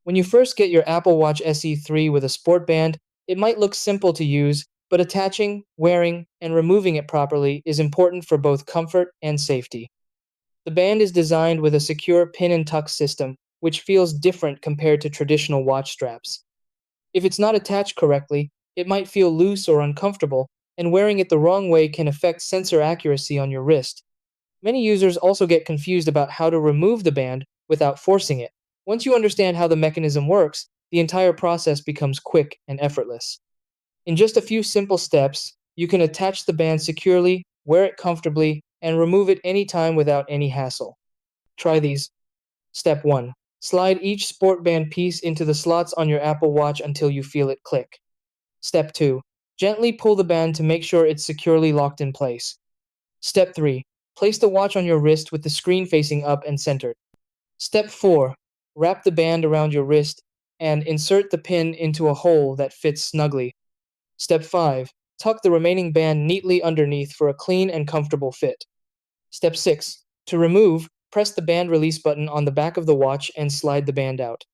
When you first get your Apple Watch SE3 with a sport band, it might look simple to use, but attaching, wearing, and removing it properly is important for both comfort and safety. The band is designed with a secure pin and tuck system, which feels different compared to traditional watch straps. If it's not attached correctly, it might feel loose or uncomfortable, and wearing it the wrong way can affect sensor accuracy on your wrist. Many users also get confused about how to remove the band without forcing it. Once you understand how the mechanism works, the entire process becomes quick and effortless. In just a few simple steps, you can attach the band securely, wear it comfortably, and remove it anytime without any hassle. Try these. Step 1. Slide each sport band piece into the slots on your Apple Watch until you feel it click. Step 2. Gently pull the band to make sure it's securely locked in place. Step 3. Place the watch on your wrist with the screen facing up and centered. Step 4. Wrap the band around your wrist and insert the pin into a hole that fits snugly. Step 5. Tuck the remaining band neatly underneath for a clean and comfortable fit. Step 6. To remove, press the band release button on the back of the watch and slide the band out.